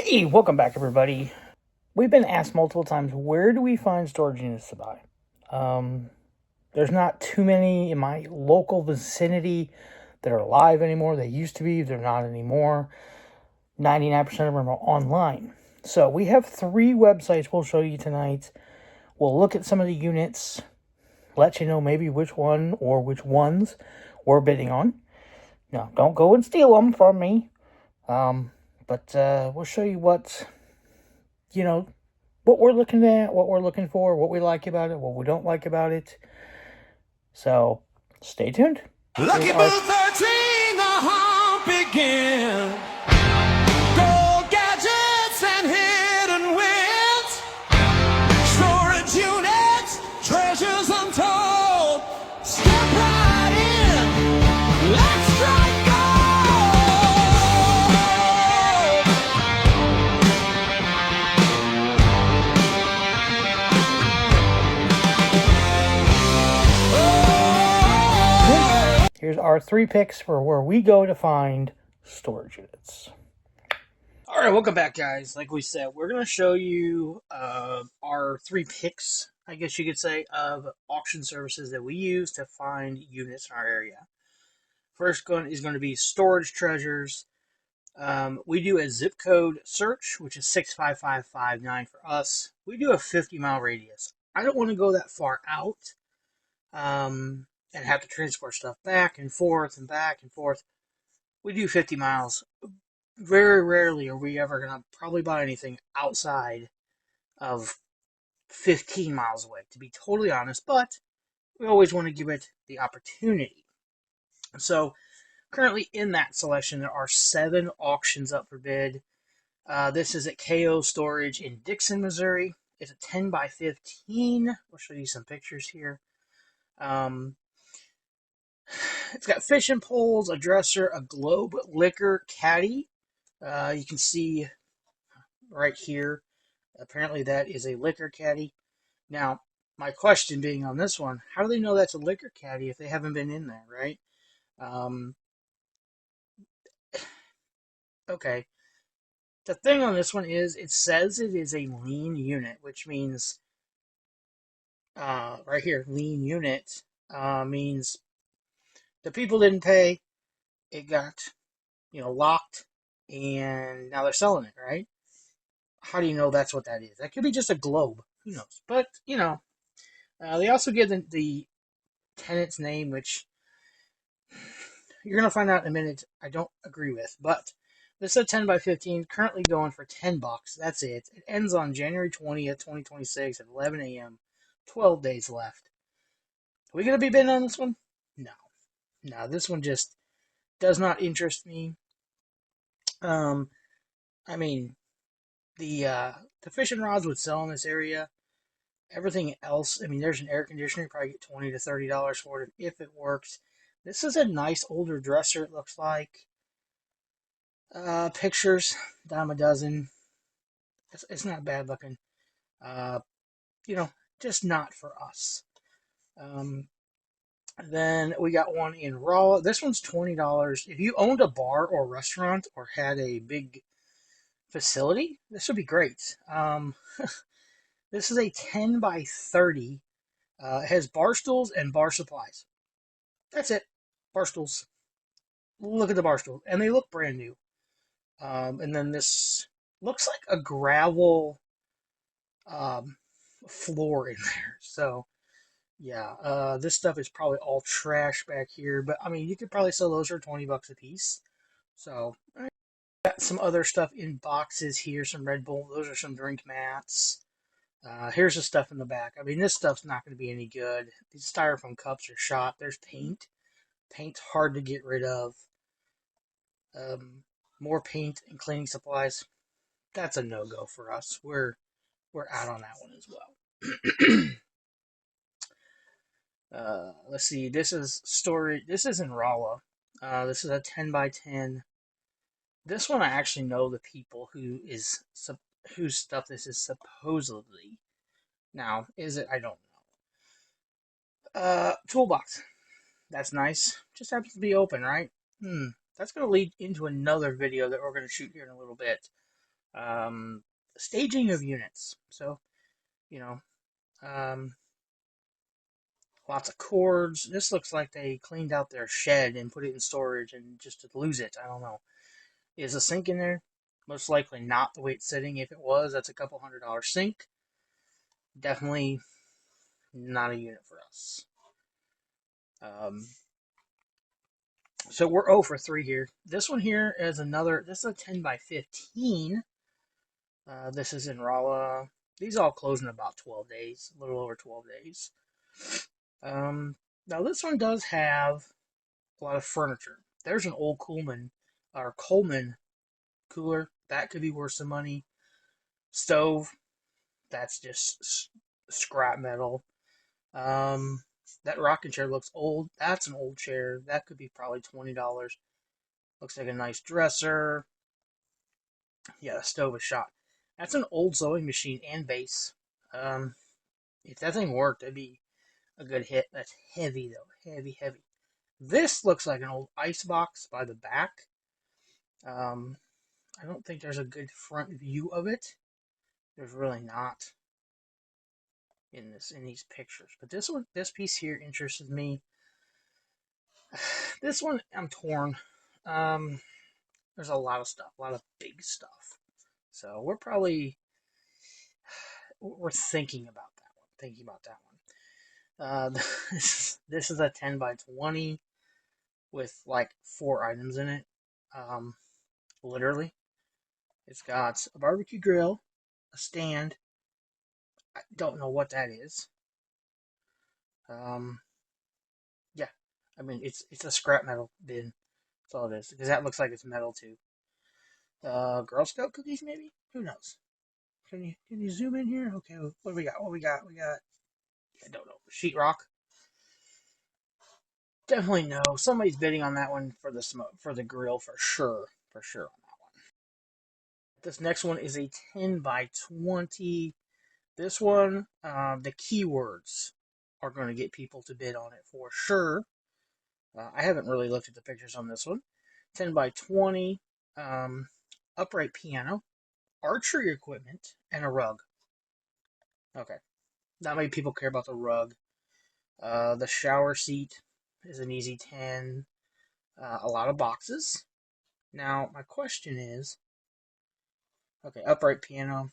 Hey, welcome back, everybody. We've been asked multiple times, where do we find storage units to buy? There's not too many in my local vicinity that are live anymore. They used to be, they're not anymore. 99% of them are online. So we have 3 websites we'll show you tonight. We'll look at some of the units, let you know maybe which one or which ones we're bidding on. Now, don't go and steal them from me. But we'll show you what what we're looking at, what we're looking for, what we like about it, what we don't like about it. So stay tuned. Lucky Blue 13, the hunt begin. Gold gadgets and hidden wins. Storage units, treasures untold. Step right in. Let's strike Here's our 3 picks for where we go to find storage units. All right, welcome back, guys. Like we said, we're going to show you our 3 picks, I guess you could say, of auction services that we use to find units in our area. First one is going to be Storage Treasures. We do a zip code search, which is 65559 for us. We do a 50-mile radius. I don't want to go that far out and have to transport stuff back and forth and back and forth. We do 50 miles. Very rarely are we ever going to probably buy anything outside of 15 miles away, to be totally honest, but we always want to give it the opportunity. So, currently in that selection, there are 7 auctions up for bid. This is at KO Storage in Dixon, Missouri. It's a 10 by 15. We'll show you some pictures here. It's got fishing poles, a dresser, a globe liquor caddy. You can see right here, apparently that is a liquor caddy. Now, my question being on this one, how do they know that's a liquor caddy if they haven't been in there, right? Okay. The thing on this one is it says it is a lean unit, which means, right here, lean unit means the people didn't pay, it got, locked, and now they're selling it, right? How do you know that's what that is? That could be just a globe. Who knows? But, they also give the tenant's name, which you're going to find out in a minute I don't agree with. But this is a 10 by 15, currently going for $10. That's it. It ends on January 20th, 2026 at 11 a.m. 12 days left. Are we going to be bidding on this one? No. No, this one just does not interest me. I mean, the fishing rods would sell in this area. Everything else, I mean, there's an air conditioner. You probably get $20 to $30 for it if it works. This is a nice older dresser, it looks like. Pictures, dime a dozen. It's not bad looking. Just not for us. Then we got one in Raw. This one's $20. If you owned a bar or restaurant or had a big facility, this would be great. This is a 10 by 30. It has bar stools and bar supplies. That's it. Bar stools. Look at the bar stools. And they look brand new. And then this looks like a gravel floor in there. So, yeah, this stuff is probably all trash back here. But, I mean, you could probably sell those for $20 a piece. So, got some other stuff in boxes here. Some Red Bull. Those are some drink mats. Here's the stuff in the back. I mean, this stuff's not going to be any good. These styrofoam cups are shot. There's paint. Paint's hard to get rid of. More paint and cleaning supplies. That's a no-go for us. We're out on that one as well. Let's see. This is storage. This is in Rolla. This is a 10 by 10. This one I actually know the people whose stuff this is supposedly. Now, is it? I don't know. Toolbox. That's nice. Just happens to be open, right? That's going to lead into another video that we're going to shoot here in a little bit. Um, Staging of units. So, you know, um, lots of cords. This looks like they cleaned out their shed and put it in storage and just to lose it. I don't know. Is a sink in there? Most likely not the way it's sitting. If it was, that's a couple $100 sink. Definitely not a unit for us. Um, so we're 0 for 3 here. This one here is another, this is a 10 by 15. This is in Rolla. These all close in about 12 days, a little over 12 days. Now this one does have a lot of furniture. There's an old Coleman cooler. That could be worth some money. Stove. That's just scrap metal. Um, that rocking chair looks old. That's an old chair. That could be probably $20. Looks like a nice dresser. Yeah, the stove is shot. That's an old sewing machine and base. Um, if that thing worked, that'd be a good hit. That's heavy though, heavy, heavy. This looks like an old ice box by the back. Um, I don't think there's a good front view of it. There's really not in these pictures. But this piece here interested me. This one, I'm torn. Um, there's a lot of stuff, a lot of big stuff. So we're thinking about that one. Thinking about that one. This is a 10 by 20 with like 4 items in it. Um, Literally, it's got a barbecue grill, a stand. I don't know what that is. Um, yeah, I mean it's a scrap metal bin. That's all it is. Because that looks like it's metal too. Girl Scout cookies maybe? Who knows? Can you zoom in here? Okay, what do we got? What we got? We got I don't know. Sheetrock. Definitely no. Somebody's bidding on that one for the smoke for the grill for sure. For sure on that one. This next one is a 10 by 20. This one, the keywords are going to get people to bid on it for sure. I haven't really looked at the pictures on this one. 10 by 20, um, upright piano, archery equipment, and a rug. Okay. Not many people care about the rug. The shower seat is an easy 10. A lot of boxes. Now, my question is, okay, upright piano.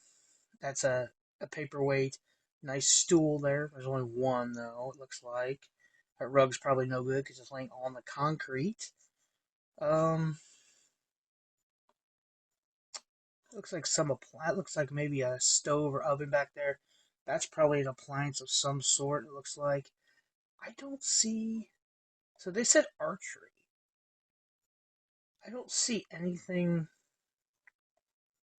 That's a paperweight. Nice stool there. There's only one, though, it looks like. That rug's probably no good because it's laying on the concrete. Um, Looks like looks like maybe a stove or oven back there. That's probably an appliance of some sort, it looks like. I don't see. So they said archery. I don't see anything.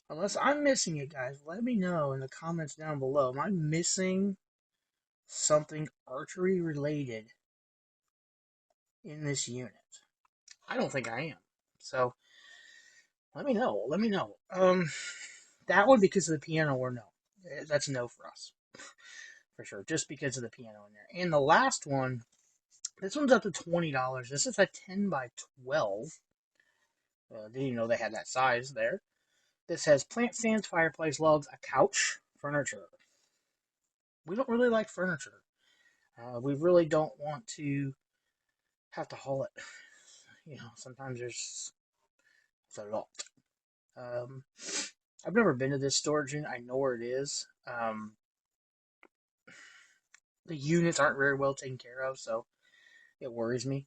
Unless I'm missing it, guys, let me know in the comments down below. Am I missing something archery related in this unit? I don't think I am. So let me know. Let me know. That one because of the piano or no? That's no for us for sure. Just because of the piano in there. And the last one, this one's up to $20. This is a 10 by 12. Didn't even know they had that size there. This has plant stands, fireplace, logs, a couch, furniture. We don't really like furniture. We really don't want to have to haul it. Sometimes it's a lot. Um, I've never been to this storage unit. I know where it is. The units aren't very well taken care of, so it worries me.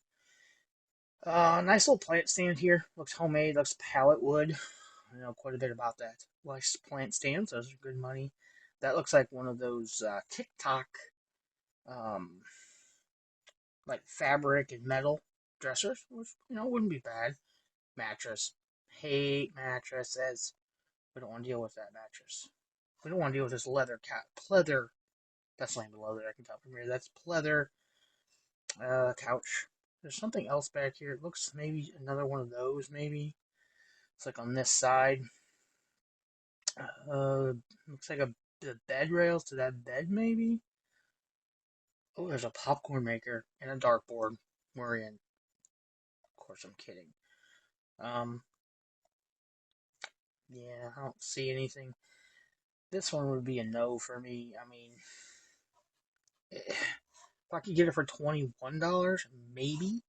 Nice little plant stand here. Looks homemade. Looks pallet wood. I know quite a bit about that. Nice plant stands. Those are good money. That looks like one of those TikTok, um, like fabric and metal dressers, which wouldn't be bad. Mattress. Hate mattresses. We don't want to deal with that mattress. We don't want to deal with this pleather. That's not even leather. I can tell from here. That's pleather couch. There's something else back here. It looks maybe another one of those. Maybe it's like on this side. Looks like the bed rails to that bed. Maybe. Oh, there's a popcorn maker and a dartboard. We're in. Of course, I'm kidding. Um, Yeah, I don't see anything. This one would be a no for me. I mean, if I could get it for $21, maybe,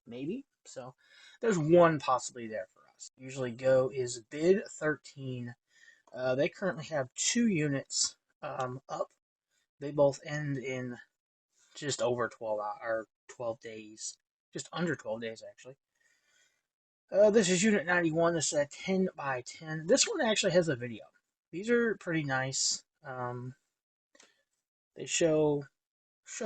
maybe. So there's one possibly there for us. Usually Go is bid 13. They currently have 2 units up. They both end in just over 12 hours, or 12 days, just under 12 days actually. This is Unit 91. This is a 10 by 10. This one actually has a video. These are pretty nice. They show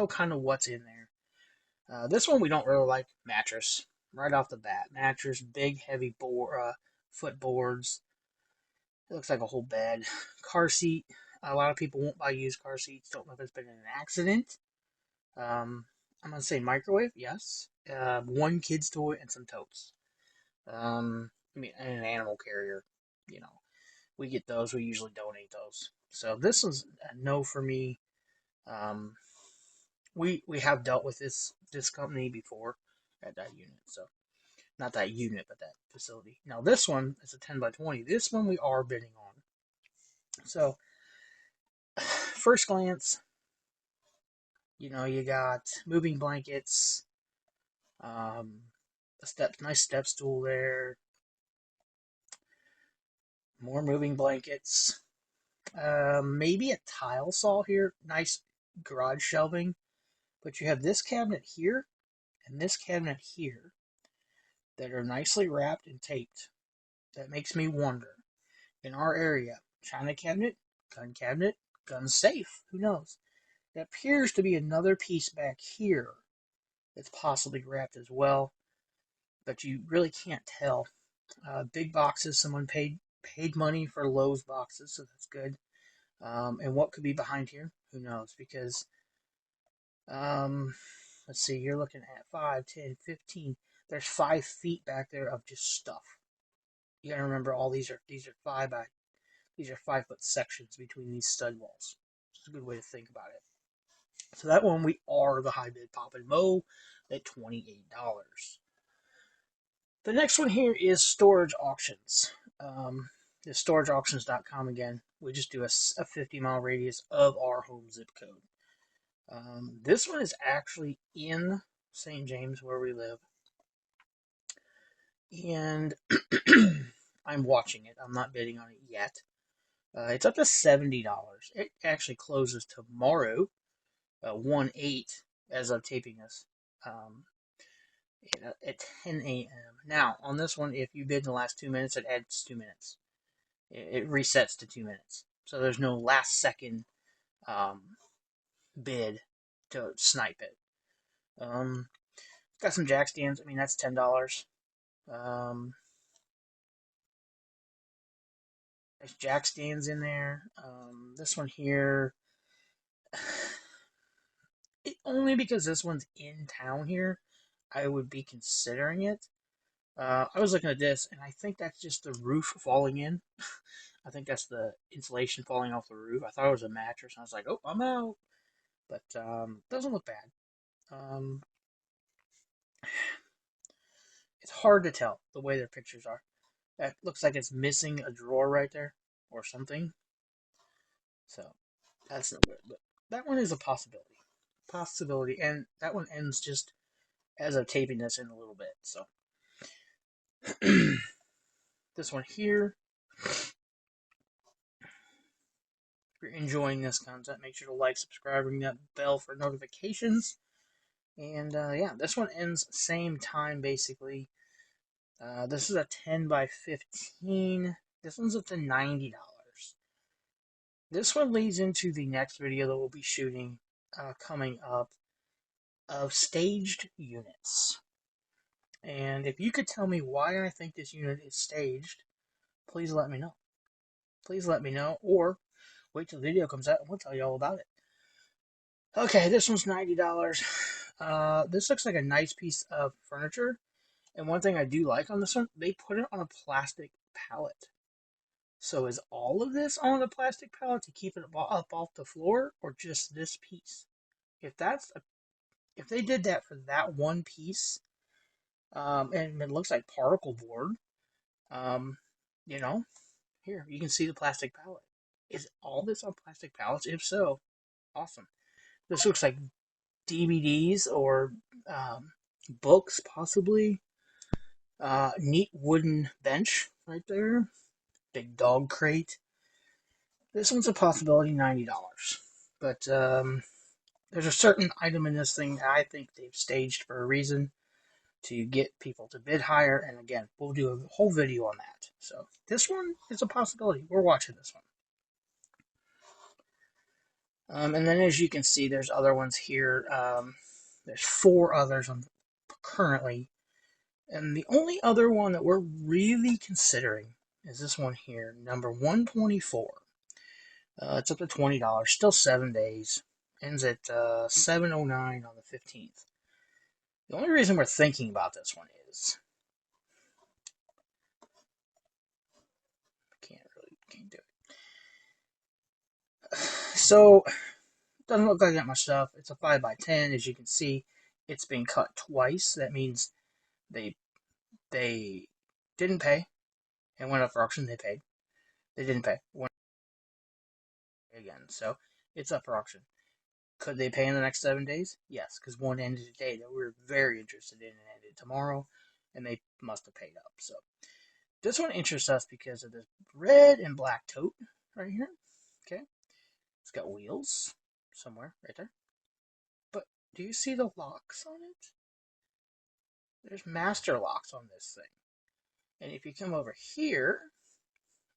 kind of what's in there. This one we don't really like. Mattress right off the bat. Mattress, big heavy footboards. It looks like a whole bed. Car seat. A lot of people won't buy used car seats. Don't know if it's been in an accident. I'm gonna say microwave. Yes. One kid's toy and some totes. I mean, and an animal carrier. You know, we get those. We usually donate those. So this is a no for me. Um, we have dealt with this company before at that unit. So not that unit, but that facility. Now this one is a 10 by 20. This one we are bidding on. So first glance, you got moving blankets, nice step stool there, more moving blankets, maybe a tile saw here, nice garage shelving, but you have this cabinet here and this cabinet here that are nicely wrapped and taped. That makes me wonder. In our area, china cabinet, gun safe, who knows? There appears to be another piece back here that's possibly wrapped as well, but you really can't tell. Big boxes, someone paid money for Lowe's boxes, so that's good. And what could be behind here? Who knows? Because um, let's see, you're looking at 5, 10, 15. There's 5 feet back there of just stuff. You gotta remember, all these are 5-foot sections between these stud walls. It's a good way to think about it. So that one we are the high bid pop and mow at $28. The next one here is storage auctions. It's storageauctions.com again. We just do a 50-mile radius of our home zip code. This one is actually in St. James, where we live. And I'm watching it. I'm not bidding on it yet. It's up to $70. It actually closes tomorrow, 1/8, as of taping this, at 10 a.m. Now, on this one, if you bid in the last 2 minutes, it adds 2 minutes. It resets to 2 minutes. So there's no last second bid to snipe it. Got some jack stands. I mean, that's $10. There's jack stands in there. This one here, only because this one's in town here, I would be considering it. I was looking at this, and I think that's just the roof falling in. I think that's the insulation falling off the roof. I thought it was a mattress, and I was like, "Oh, I'm out." But doesn't look bad. Um, it's hard to tell the way their pictures are. That looks like it's missing a drawer right there or something. So that's no good. But that one is a possibility. Possibility, and that one ends just as of taping this in a little bit. So this one here. If you're enjoying this content, make sure to like, subscribe, ring that bell for notifications. And yeah, this one ends same time basically. This is a 10 by 15. This one's up to $90. This one leads into the next video that we'll be shooting coming up of staged units. And if you could tell me why I think this unit is staged, please let me know. Please let me know, or wait till the video comes out and we'll tell you all about it. Okay, this one's $90. This looks like a nice piece of furniture. And one thing I do like on this one, they put it on a plastic pallet. So is all of this on a plastic pallet to keep it up off the floor, or just this piece? If they did that for that one piece, and it looks like particle board, um, you know, Here, you can see the plastic pallet. Is all this on plastic pallets? If so, awesome. This looks like DVDs or books, possibly. Neat wooden bench right there. Big dog crate. This one's a possibility, $90. But there's a certain item in this thing that I think they've staged for a reason to get people to bid higher. And again, we'll do a whole video on that. So this one is a possibility. We're watching this one. And then as you can see, there's other ones here. There's 4 others on currently. And the only other one that we're really considering is this one here, number 124. It's up to $20, still 7 days. Ends at 7:09 on the 15th. The only reason we're thinking about this one is can't do it. So doesn't look like that much stuff. It's a 5x10, as you can see. It's been cut twice. That means they didn't pay and went up for auction. They paid. They didn't pay. Went again. So it's up for auction. Could they pay in the next 7 days? Yes, because one ended today that we were very interested in and ended tomorrow, and they must have paid up. So this one interests us because of this red and black tote right here. Okay, it's got wheels somewhere right there. But do you see the locks on it? There's master locks on this thing. And if you come over here,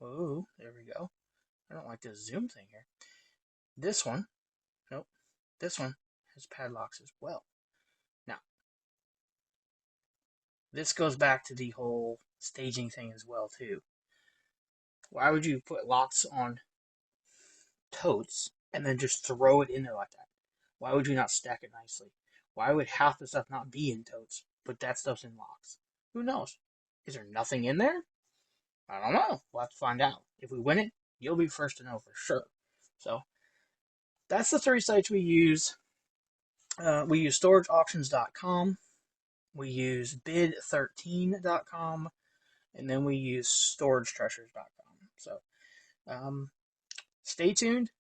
oh, there we go. I don't like this zoom thing here. This one, nope, this one has padlocks as well. Now, this goes back to the whole staging thing as well, too. Why would you put locks on totes and then just throw it in there like that? Why would you not stack it nicely? Why would half the stuff not be in totes, but that stuff's in locks? Who knows? Is there nothing in there? I don't know. We'll have to find out. If we win it, you'll be first to know for sure. So that's the 3 sites we use. We use storageauctions.com. We use bid13.com. And then we use storagetreasures.com. So stay tuned.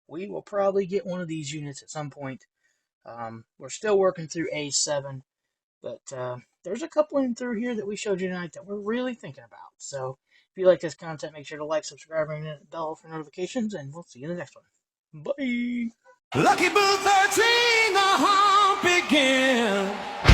We will probably get one of these units at some point. We're still working through A7. But there's a couple in through here that we showed you tonight that we're really thinking about. So if you like this content, make sure to like, subscribe, and hit the bell for notifications, and we'll see you in the next one. Bye! Lucky Boo 13, the hump begin.